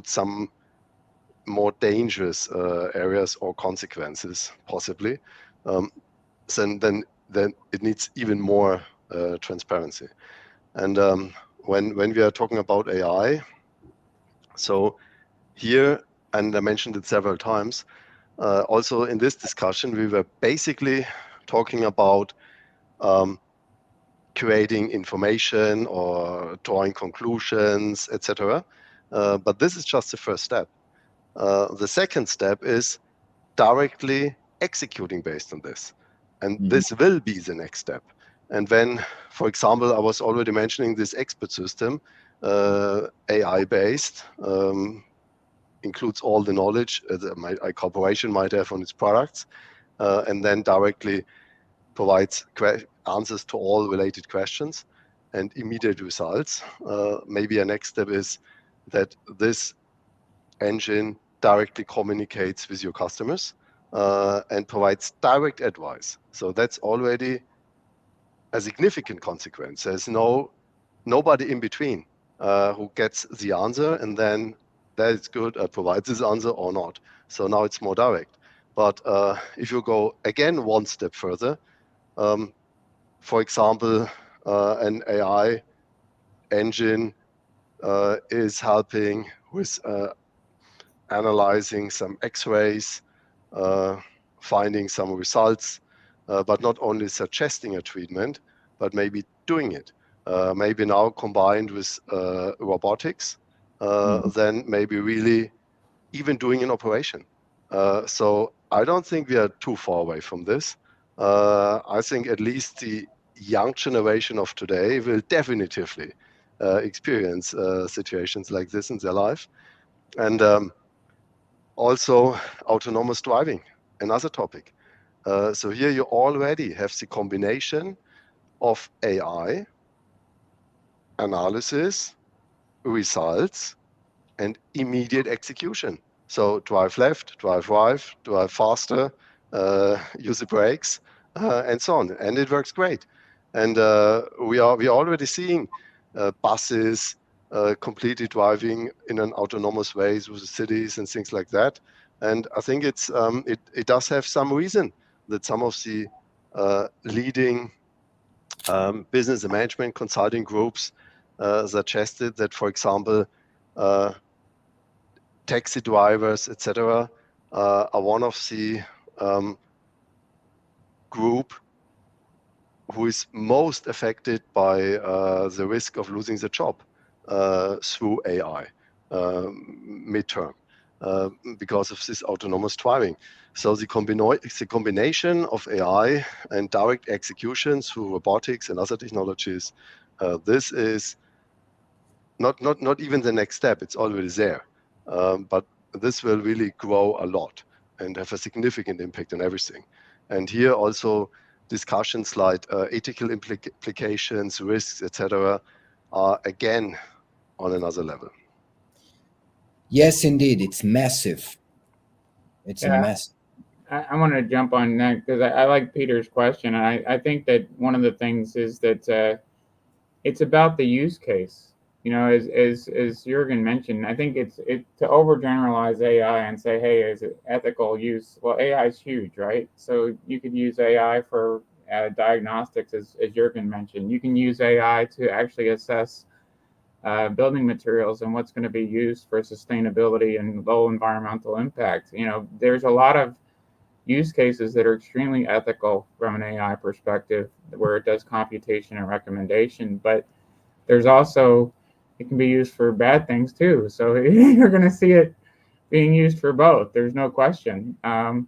some more dangerous areas or consequences possibly. Then it needs even more transparency. And when we are talking about AI, so here, and I mentioned it several times, also in this discussion, we were basically talking about creating information or drawing conclusions, etc. But this is just the first step. The second step is directly executing based on this. And this will be the next step. And when, for example, I was already mentioning this expert system, AI-based, includes all the knowledge a corporation might have on its products, and then directly provides answers to all related questions and immediate results. Maybe a next step is that this engine directly communicates with your customers and provides direct advice. So that's already a significant consequence. There's nobody in between who gets the answer and then that is good, provides this answer or not. So now it's more direct. But if you go again one step further, for example, an AI engine is helping with analyzing some X-rays, finding some results, but not only suggesting a treatment, but maybe doing it. Maybe now combined with robotics, then maybe really even doing an operation. So I don't think we are too far away from this. I think at least the young generation of today will definitively experience situations like this in their life. And also autonomous driving, another topic. So here you already have the combination of AI, analysis, results, and immediate execution. So drive left, drive right, drive faster, use the brakes, and so on. And it works great. And we are already seeing buses completely driving in an autonomous way through the cities and things like that. And I think it does have some reason that some of the leading business and management consulting groups suggested that, for example, taxi drivers, etc., are one of the group who is most affected by the risk of losing the job through AI midterm because of this autonomous driving. So the combination of AI and direct execution through robotics and other technologies, this is not even the next step. It's already there, but this will really grow a lot and have a significant impact on everything. And here also discussions like ethical implications, risks, etc., are again on another level. Yes, indeed, it's massive. It's a Yeah, mess. I want to jump on that because I like Peter's question. And I think that one of the things is that it's about the use case. You know, as Juergen mentioned, I think it's to overgeneralize AI and say, hey, is it ethical use? Well, AI is huge, right? So you could use AI for diagnostics, as Juergen mentioned. You can use AI to actually assess building materials and what's going to be used for sustainability and low environmental impact. You know, there's a lot of use cases that are extremely ethical from an AI perspective, where it does computation and recommendation, but there's also, it can be used for bad things too. So you're going to see it being used for both. There's no question. And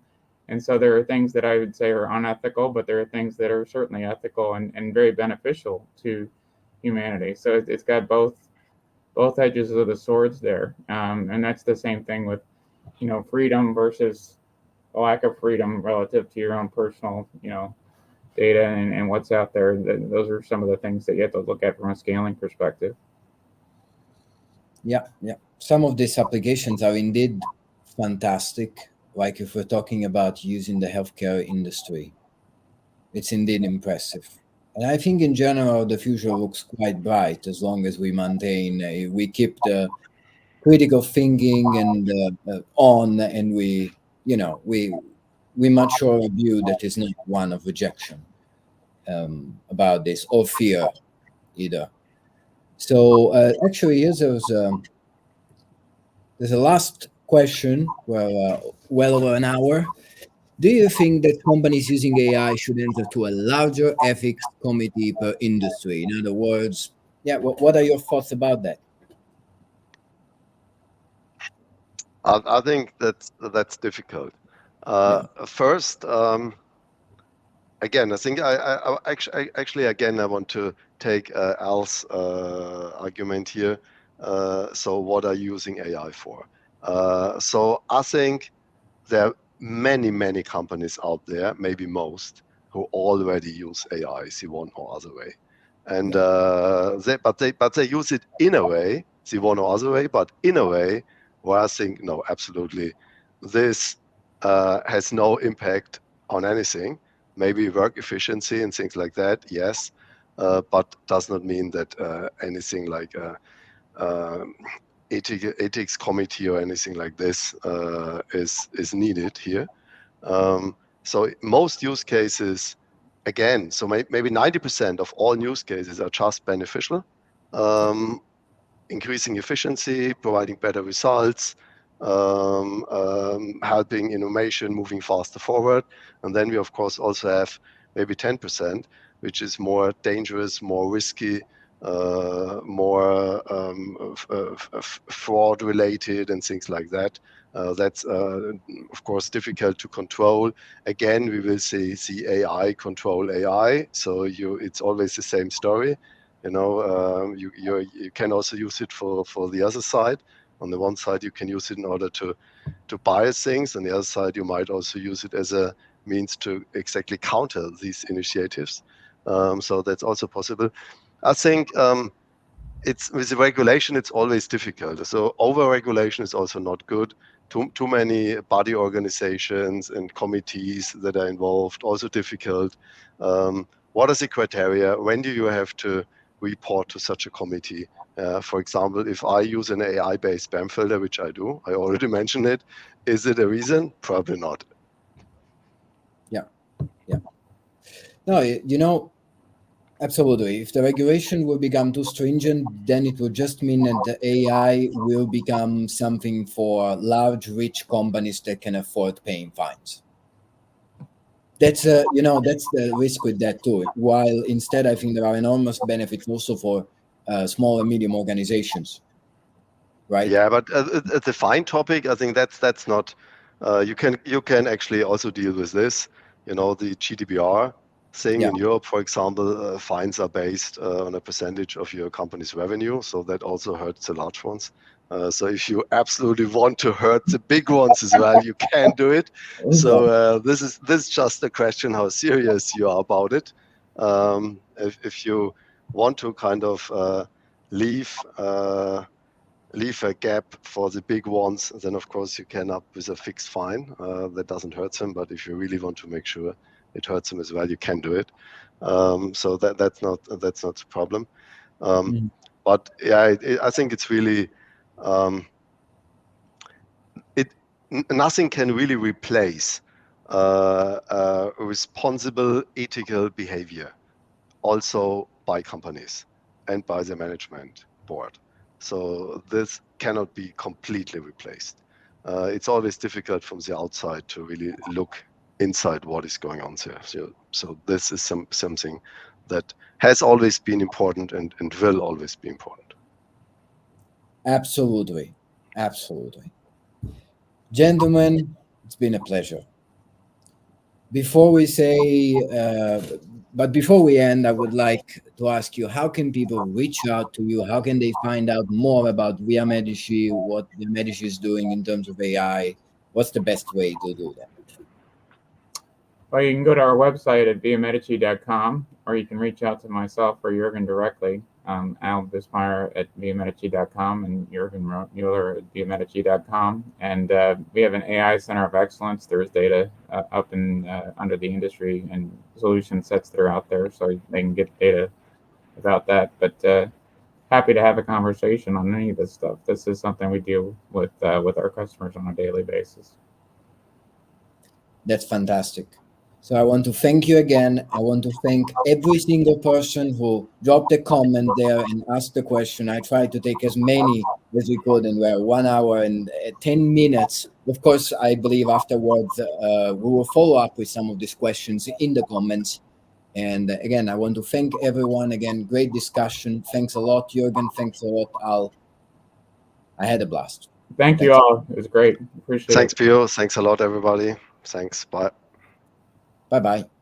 so there are things that I would say are unethical, but there are things that are certainly ethical and very beneficial to humanity. So it's got both edges of the swords there. And that's the same thing with, you know, freedom versus a lack of freedom relative to your own personal, you know, data and what's out there. Those are some of the things that you have to look at from a scaling perspective. Yeah, yeah. Some of these applications are indeed fantastic. Like if we're talking about using the healthcare industry, it's indeed impressive. And I think in general, the future looks quite bright as long as we maintain, we keep the critical thinking and on, and we mature a view that is not one of rejection about this or fear either. So actually, there's a last question. Well over an hour. Do you think that companies using AI should enter to a larger ethics committee per industry? In other words, yeah, what are your thoughts about that? I think that's difficult. Yeah, First, again, I think I actually again I want to take Al's argument here. So what are you using AI for? So I think there are many companies out there, maybe most, who already use AI in one or other way, and but they use it in a way, the one or other way, but in a way where I think no, absolutely, this has no impact on anything. Maybe work efficiency and things like that, yes, but does not mean that anything like ethics committee or anything like this is needed here. So most use cases, again, so maybe 90% of all use cases are just beneficial, increasing efficiency, providing better results, helping innovation, moving faster forward. And then we, of course, also have maybe 10%, which is more dangerous, more risky, more fraud related and things like that. That's, of course, difficult to control. Again, we will see AI control AI. So it's always the same story. You know, you can also use it for the other side. On the one side, you can use it in order to bias things. On the other side, you might also use it as a means to exactly counter these initiatives. So that's also possible. I think it's with the regulation, it's always difficult. So over-regulation is also not good. Too many body organizations and committees that are involved, also difficult. What is the criteria? When do you have to report to such a committee? For example, if I use an AI-based spam filter, which I do, I already mentioned it, is it a reason? Probably not. yeah, yeah. No, Absolutely. If the regulation will become too stringent, then it will just mean that the AI will become something for large, rich companies that can afford paying fines. That's that's the risk with that too. While instead, I think there are enormous benefits also for small and medium organizations, right? Yeah, but the fine topic, I think that's not. You can actually also deal with this. You know, the GDPR thing Yeah, in Europe, for example, fines are based on a percentage of your company's revenue, so that also hurts the large ones. So if you absolutely want to hurt the big ones as well, you can do it. So this is just a question how serious you are about it. If you want to kind of leave a gap for the big ones, then of course you can up with a fixed fine that doesn't hurt them. But if you really want to make sure it hurts them as well, you can do it. So that's not the problem. Mhm. But yeah, I think it's really nothing can really replace responsible ethical behavior, also by companies and by the management board. So this cannot be completely replaced. It's always difficult from the outside to really look inside what is going on there. So this is something that has always been important and will always be important. Absolutely, absolutely. Gentlemen, it's been a pleasure. Before we say, but before we end, I would like to ask you, how can people reach out to you? How can they find out more about Viamedici, what Viamedici is doing in terms of AI? What's the best way to do that? Well, you can go to our website at viamedici.com, or you can reach out to myself or Juergen directly, Al Bissmeyer at viamedici.com and Juergen Mueller at viamedici.com. And we have an AI Center of Excellence. There's data up in under the industry and solution sets that are out there, so they can get data about that. But happy to have a conversation on any of this stuff. This is something we deal with our customers on a daily basis. That's fantastic. So I want to thank you again. I want to thank every single person who dropped a comment there and asked the question. I tried to take as many as we could, and we're 1 hour and 10 minutes. Of course, I believe afterwards we will follow up with some of these questions in the comments. And again, I want to thank everyone. Again, great discussion. Thanks a lot, Juergen. Thanks a lot, Al. I had a blast. Thank you Thanks. all. It was great. Appreciate it. Thanks, Pio. Thanks a lot, everybody. Thanks. Bye. Bye-bye.